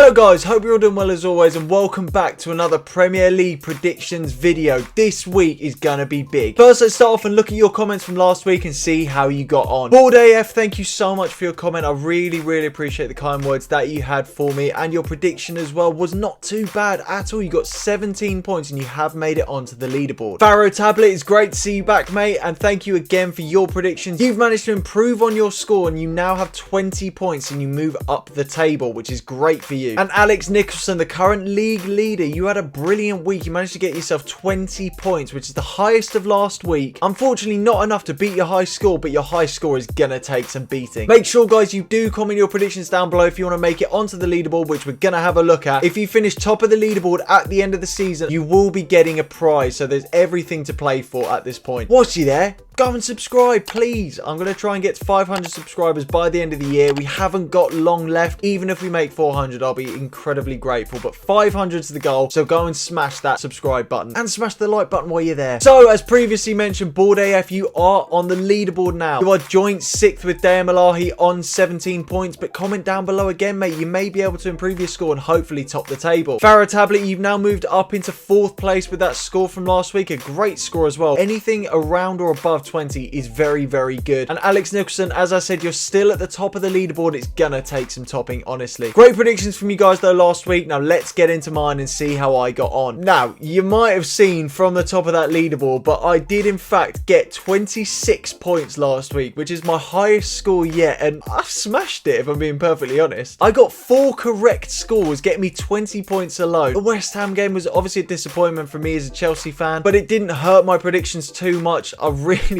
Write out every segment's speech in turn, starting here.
Hello guys, hope you're all doing well as always, and welcome back to another Premier League predictions video. This week is gonna be big. First, let's start off and look at your comments from last week and see how you got on. Board AF, thank you so much for your comment. I really appreciate the kind words that you had for me, and your prediction as well was not too bad at all. You got 17 points and you have made it onto the leaderboard. Pharaoh Tablet, it's great to see you back, mate, and thank you again for your predictions. You've managed to improve on your score and you now have 20 points and you move up the table, which is great for you. And Alex Nicholson, the current league leader, you had a brilliant week. You managed to get yourself 20 points, which is the highest of last week. Unfortunately, not enough to beat your high score, but your high score is gonna take some beating. Make sure, guys, you do comment your predictions down below if you want to make it onto the leaderboard, which we're gonna have a look at. If you finish top of the leaderboard at the end of the season, you will be getting a prize, so there's everything to play for at this point. What's you there? Go and subscribe, please. I'm going to try and get to 500 subscribers by the end of the year. We haven't got long left. Even if we make 400, I'll be incredibly grateful. But 500 is the goal, so go and smash that subscribe button. And smash the like button while you're there. So, as previously mentioned, Board AF, you are on the leaderboard now. You are joint 6th with Daya Malahi on 17 points. But comment down below again, mate. You may be able to improve your score and hopefully top the table. Pharaoh Tablet, you've now moved up into 4th place with that score from last week. A great score as well. Anything around or above 20 is very good. And Alex Nicholson, as I said, you're still at the top of the leaderboard. It's gonna take some topping, honestly. Great predictions from you guys though last week. Now let's get into mine and see how I got on. Now, you might have seen from the top of that leaderboard, but I did in fact get 26 points last week, which is my highest score yet, and I smashed it if I'm being perfectly honest. I got 4 correct scores, getting me 20 points alone. The West Ham game was obviously a disappointment for me as a Chelsea fan, but it didn't hurt my predictions too much. I really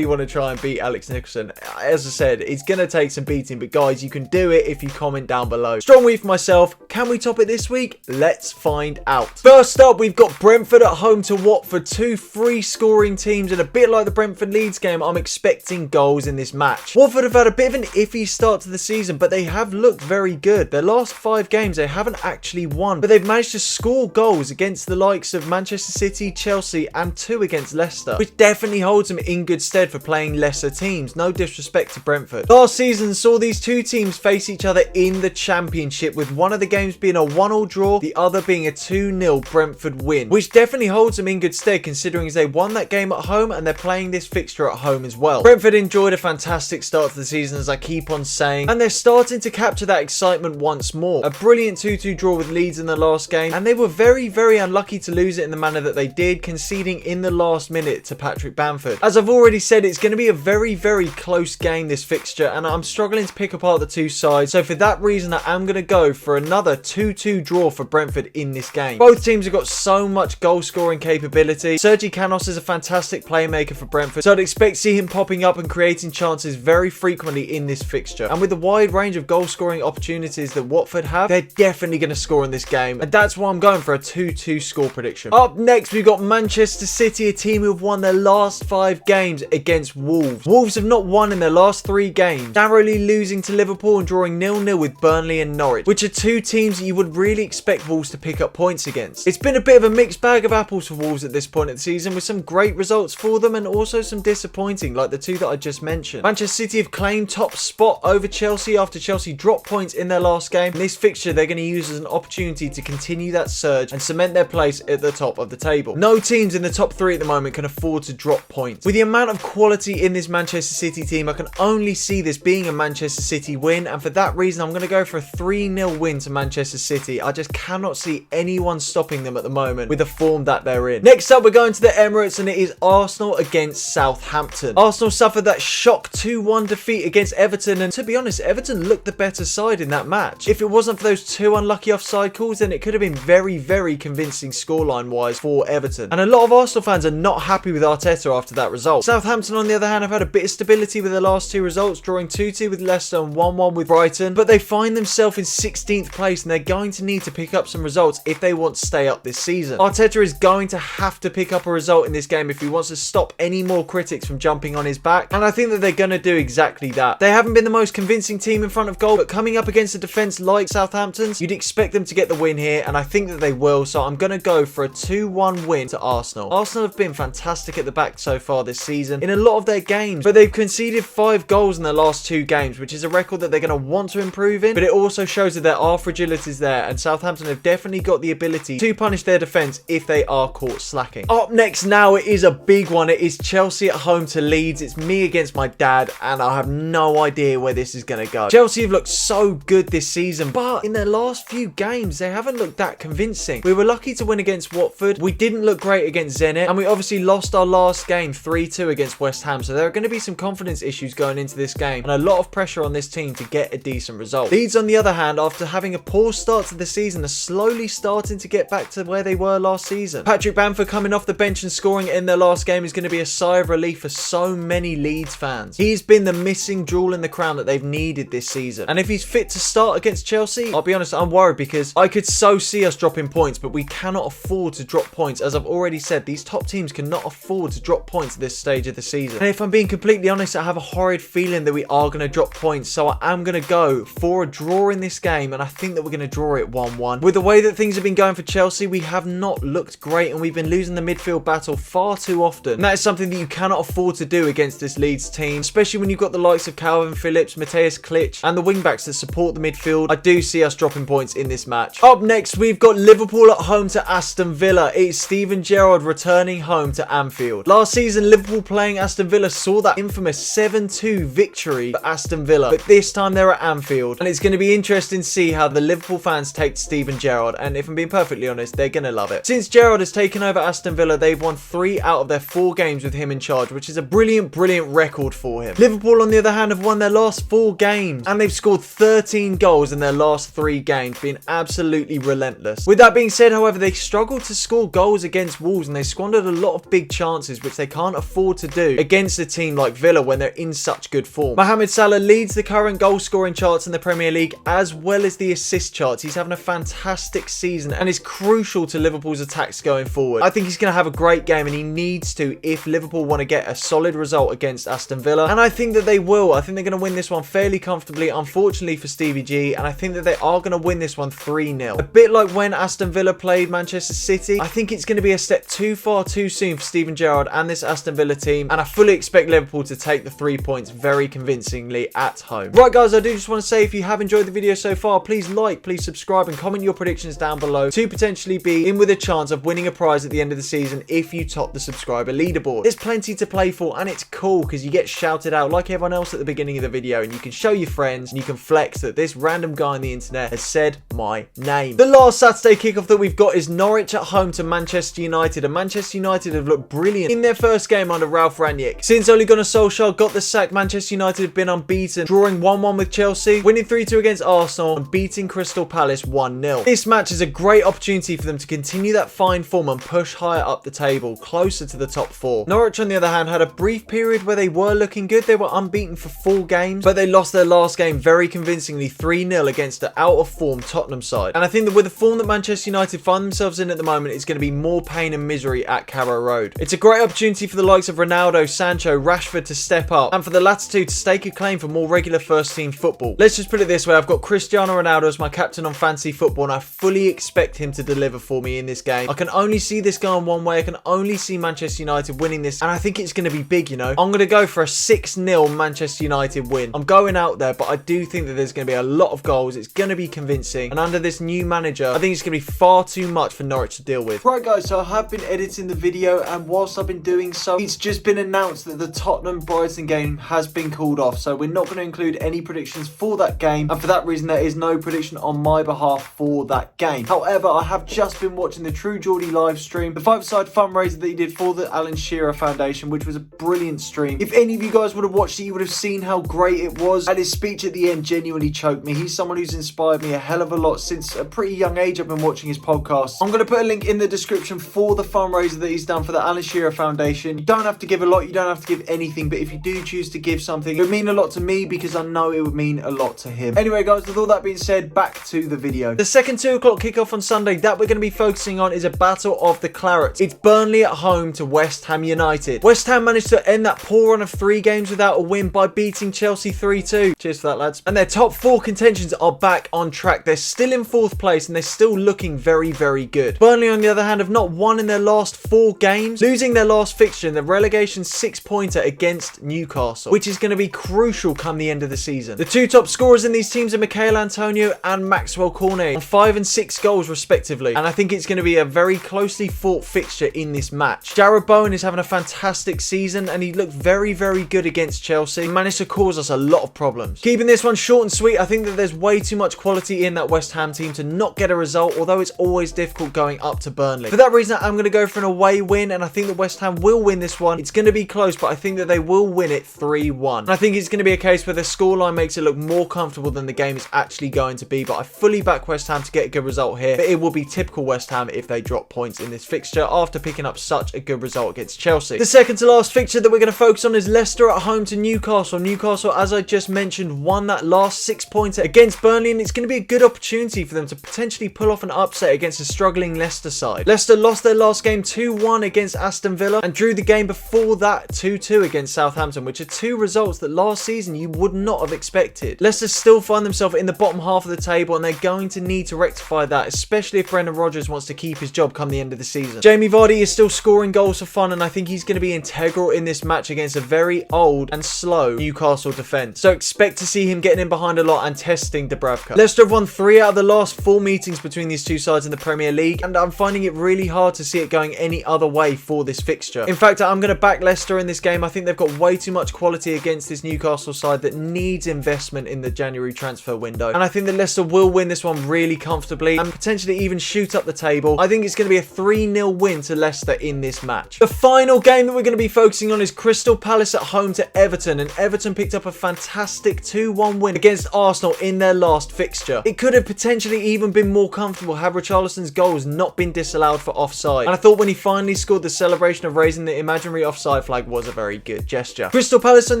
want to try and beat Alex Nicholson. As I said, it's going to take some beating, but guys, you can do it if you comment down below. Strong week for myself. Can we top it this week? Let's find out. First up, we've got Brentford at home to Watford. 2 free scoring teams, and a bit like the Brentford Leeds game, I'm expecting goals in this match. Watford have had a bit of an iffy start to the season, but they have looked very good. Their last 5 games, they haven't actually won, but they've managed to score goals against the likes of Manchester City, Chelsea, and 2 against Leicester, which definitely holds them in good stead for playing lesser teams. No disrespect to Brentford. Last season saw these 2 teams face each other in the Championship, with one of the games being a 1-1 draw, the other being a 2-0 Brentford win, which definitely holds them in good stead considering they won that game at home and they're playing this fixture at home as well. Brentford enjoyed a fantastic start to the season, as I keep on saying, and they're starting to capture that excitement once more. A brilliant 2-2 draw with Leeds in the last game, and they were very unlucky to lose it in the manner that they did, conceding in the last minute to Patrick Bamford. As I've already said, it's going to be a very close game, this fixture, and I'm struggling to pick apart the 2 sides, so for that reason I am going to go for another 2-2 draw for Brentford in this game. Both teams have got so much goal scoring capability. Sergi Canos is a fantastic playmaker for Brentford, so I'd expect to see him popping up and creating chances very frequently in this fixture, and with the wide range of goal scoring opportunities that Watford have, they're definitely going to score in this game, and that's why I'm going for a 2-2 score prediction. Up next, we've got Manchester City, a team who have won their last 5 games against Wolves. Wolves have not won in their last 3 games, narrowly losing to Liverpool and drawing 0-0 with Burnley and Norwich, which are 2 teams that you would really expect Wolves to pick up points against. It's been a bit of a mixed bag of apples for Wolves at this point of the season, with some great results for them and also some disappointing, like the 2 that I just mentioned. Manchester City have claimed top spot over Chelsea after Chelsea dropped points in their last game. In this fixture, they're going to use as an opportunity to continue that surge and cement their place at the top of the table. No teams in the top 3 at the moment can afford to drop points. With the amount of quality in this Manchester City team, I can only see this being a Manchester City win, and for that reason I'm going to go for a 3-0 win to Manchester City. I just cannot see anyone stopping them at the moment with the form that they're in. Next up, we're going to the Emirates, and it is Arsenal against Southampton. Arsenal suffered that shock 2-1 defeat against Everton, and to be honest, Everton looked the better side in that match. If it wasn't for those 2 unlucky offside calls, then it could have been very convincing scoreline wise for Everton, and a lot of Arsenal fans are not happy with Arteta after that result. Southampton, on the other hand, have had a bit of stability with their last 2 results, drawing 2-2 with Leicester and 1-1 with Brighton, but they find themselves in 16th place and they're going to need to pick up some results if they want to stay up this season. Arteta is going to have to pick up a result in this game if he wants to stop any more critics from jumping on his back, and I think that they're going to do exactly that. They haven't been the most convincing team in front of goal, but coming up against a defence like Southampton's, you'd expect them to get the win here, and I think that they will, so I'm going to go for a 2-1 win to Arsenal. Arsenal have been fantastic at the back so far this season in a lot of their games, but they've conceded 5 goals in their last 2 games, which is a record that they're going to want to improve in, but it also shows that there are fragilities there, and Southampton have definitely got the ability to punish their defence if they are caught slacking. Up next now, it is a big one. It is Chelsea at home to Leeds. It's me against my dad, and I have no idea where this is going to go. Chelsea have looked so good this season, but in their last few games, they haven't looked that convincing. We were lucky to win against Watford. We didn't look great against Zenit, and we obviously lost our last game 3-2 against West Ham, so there are going to be some confidence issues going into this game, and a lot of pressure on this team to get a decent result. Leeds, on the other hand, after having a poor start to the season, are slowly starting to get back to where they were last season. Patrick Bamford coming off the bench and scoring in their last game is going to be a sigh of relief for so many Leeds fans. He's been the missing jewel in the crown that they've needed this season, and if he's fit to start against Chelsea, I'll be honest, I'm worried because I could so see us dropping points, but we cannot afford to drop points. As I've already said, these top teams cannot afford to drop points at this stage of the season, and if I'm being completely honest, I have a horrid feeling that we are going to drop points, so I am going to go for a draw in this game, and I think that we're going to draw it 1-1. With the way that things have been going for Chelsea, we have not looked great, and we've been losing the midfield battle far too often, and that is something that you cannot afford to do against this Leeds team, especially when you've got the likes of Calvin Phillips, Mateus Klitsch, and the wingbacks that support the midfield. I do see us dropping points in this match. Up next, we've got Liverpool at home to Aston Villa. It's Steven Gerrard returning home to Anfield. Last season, Liverpool playing Aston Villa saw that infamous 7-2 victory for Aston Villa, but this time they're at Anfield, and it's going to be interesting to see how the Liverpool fans take to Steven Gerrard, and if I'm being perfectly honest, they're going to love it. Since Gerrard has taken over Aston Villa, they've won 3 out of their 4 games with him in charge, which is a brilliant record for him. Liverpool, on the other hand, have won their last 4 games, and they've scored 13 goals in their last 3 games, being absolutely relentless. With that being said, however, they struggled to score goals against Wolves, and they squandered a lot of big chances, which they can't afford to do against a team like Villa when they're in such good form. Mohamed Salah leads the current goal scoring charts in the Premier League, as well as the assist charts. He's having a fantastic season and is crucial to Liverpool's attacks going forward. I think he's going to have a great game, and he needs to if Liverpool want to get a solid result against Aston Villa, and I think that they will. I think they're going to win this one fairly comfortably, unfortunately for Stevie G, and I think that they are going to win this one 3-0. A bit like when Aston Villa played Manchester City. I think it's going to be a step too far too soon for Steven Gerrard and this Aston Villa team, and I fully expect Liverpool to take the 3 points very convincingly at home. Right guys, I do just want to say, if you have enjoyed the video so far, please like, please subscribe, and comment your predictions down below to potentially be in with a chance of winning a prize at the end of the season if you top the subscriber leaderboard. There's plenty to play for, and it's cool because you get shouted out like everyone else at the beginning of the video, and you can show your friends and you can flex that this random guy on the internet has said my name. The last Saturday kickoff that we've got is Norwich at home to Manchester United, and Manchester United have looked brilliant in their first game under Ralph Rangnick. Since Ole Gunnar Solskjaer got the sack, Manchester United have been unbeaten, drawing 1-1 with Chelsea, winning 3-2 against Arsenal, and beating Crystal Palace 1-0. This match is a great opportunity for them to continue that fine form and push higher up the table, closer to the top 4. Norwich, on the other hand, had a brief period where they were looking good. They were unbeaten for 4 games, but they lost their last game very convincingly 3-0 against the out of form Tottenham side. And I think that with the form that Manchester United find themselves in at the moment, it's going to be more pain and misery at Carrow Road. It's a great opportunity for the likes of Ronaldo, Sancho, Rashford to step up, and for the latter two to stake a claim for more regular first team football. Let's just put it this way, I've got Cristiano Ronaldo as my captain on fantasy football, and I fully expect him to deliver for me in this game. I can only see this going one way. I can only see Manchester United winning this, and I think it's going to be big, you know. I'm going to go for a 6-0 Manchester United win. I'm going out there, but I do think that there's going to be a lot of goals. It's going to be convincing, and under this new manager, I think it's going to be far too much for Norwich to deal with. Right guys, so I have been editing the video, and whilst I've been doing so, it's just been announced that the Tottenham-Brighton game has been called off, so we're not going to include any predictions for that game, and for that reason there is no prediction on my behalf for that game. However, I have just been watching the True Geordie live stream, the 5-side fundraiser that he did for the Alan Shearer Foundation, which was a brilliant stream. If any of you guys would have watched it, you would have seen how great it was, and his speech at the end genuinely choked me. He's someone who's inspired me a hell of a lot since a pretty young age. I've been watching his podcast. I'm going to put a link in the description for the fundraiser that he's done for the Alan Shearer Foundation. You don't have to give a lot, you don't have to give anything, but if you do choose to give something, it would mean a lot to me because I know it would mean a lot to him. Anyway guys, with all that being said, back to the video. The second 2 o'clock kickoff on Sunday that we're going to be focusing on is a battle of the Clarets. It's Burnley at home to West Ham United. West Ham managed to end that poor run of 3 games without a win by beating Chelsea 3-2. Cheers for that, lads. And their top 4 contentions are back on track. They're still in 4th place and they're still looking very, very good. Burnley, on the other hand, have not won in their last 4 games, losing their last fixture in their a relegation 6-pointer against Newcastle, which is going to be crucial come the end of the season. The two top scorers in these teams are Michail Antonio and Maxwell Cornet on 5 and 6 goals respectively, and I think it's going to be a very closely fought fixture in this match. Jarrod Bowen is having a fantastic season and he looked very good against Chelsea. He managed to cause us a lot of problems. Keeping this one short and sweet, I think that there's way too much quality in that West Ham team to not get a result, although it's always difficult going up to Burnley. For that reason, I'm going to go for an away win, and I think that West Ham will win this one. It's going to be close, but I think that they will win it 3-1. And I think it's going to be a case where the scoreline makes it look more comfortable than the game is actually going to be, but I fully back West Ham to get a good result here, but it will be typical West Ham if they drop points in this fixture after picking up such a good result against Chelsea. The second to last fixture that we're going to focus on is Leicester at home to Newcastle. Newcastle, as I just mentioned, won that last 6-pointer against Burnley, and it's going to be a good opportunity for them to potentially pull off an upset against a struggling Leicester side. Leicester lost their last game 2-1 against Aston Villa and drew the game before that 2-2 against Southampton, which are two results that last season you would not have expected. Leicester still find themselves in the bottom half of the table, and they're going to need to rectify that, especially if Brendan Rodgers wants to keep his job come the end of the season. Jamie Vardy is still scoring goals for fun, and I think he's going to be integral in this match against a very old and slow Newcastle defence. So expect to see him getting in behind a lot and testing Dubravka. Leicester have won 3 out of the last 4 meetings between these two sides in the Premier League, and I'm finding it really hard to see it going any other way for this fixture. In fact, I'm going to back Leicester in this game. I think they've got way too much quality against this Newcastle side that needs investment in the January transfer window, and I think that Leicester will win this one really comfortably and potentially even shoot up the table. I think it's going to be a 3-0 win to Leicester in this match. The final game that we're going to be focusing on is Crystal Palace at home to Everton, and Everton picked up a fantastic 2-1 win against Arsenal in their last fixture. It could have potentially even been more comfortable had Richarlison's goals not been disallowed for offside, and I thought when he finally scored, the celebration of raising the imaginary offside flag was a very good gesture. Crystal Palace, on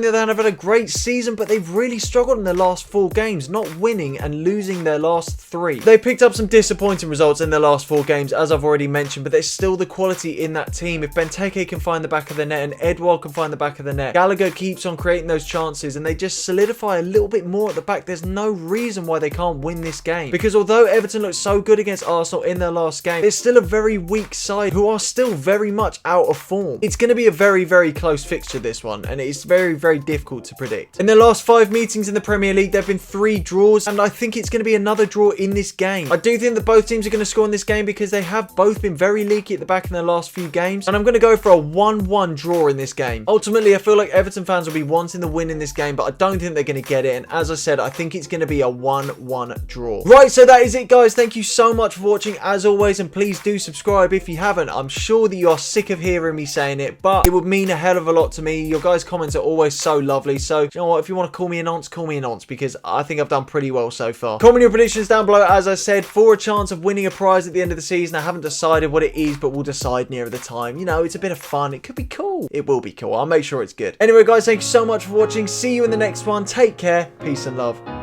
the other hand, have had a great season, but they've really struggled in their last 4 games, not winning and losing their last 3. They picked up some disappointing results in their last 4 games, as I've already mentioned, but there's still the quality in that team. If Benteke can find the back of the net and Edouard can find the back of the net, Gallagher keeps on creating those chances and they just solidify a little bit more at the back, there's no reason why they can't win this game. Because although Everton looked so good against Arsenal in their last game, it's still a very weak side who are still very much out of form. It's going to be a very close fixture, this one, and it's very difficult to predict. In their last 5 meetings in the Premier League, there have been 3 draws, and I think it's going to be another draw in this game. I do think that both teams are going to score in this game because they have both been very leaky at the back in their last few games, and I'm going to go for a 1-1 draw in this game. Ultimately, I feel like Everton fans will be wanting the win in this game, but I don't think they're going to get it, and as I said, I think it's going to be a 1-1 draw. Right, so that is it, guys. Thank you so much for watching, as always, and please do subscribe if you haven't. I'm sure that you are sick of hearing me saying it, but it would mean a hell of a lot to me. Your guys' comments are always so lovely, so you know what, if you want to call me a nonce, call me a nonce, because I think I've done pretty well so far. Comment your predictions down below, as I said, for a chance of winning a prize at the end of the season. I haven't decided what it is, but we'll decide nearer the time. You know, it's a bit of fun. It could be cool. It will be cool. I'll make sure it's good. Anyway, guys, thank you so much for watching. See you in the next one. Take care. Peace and love.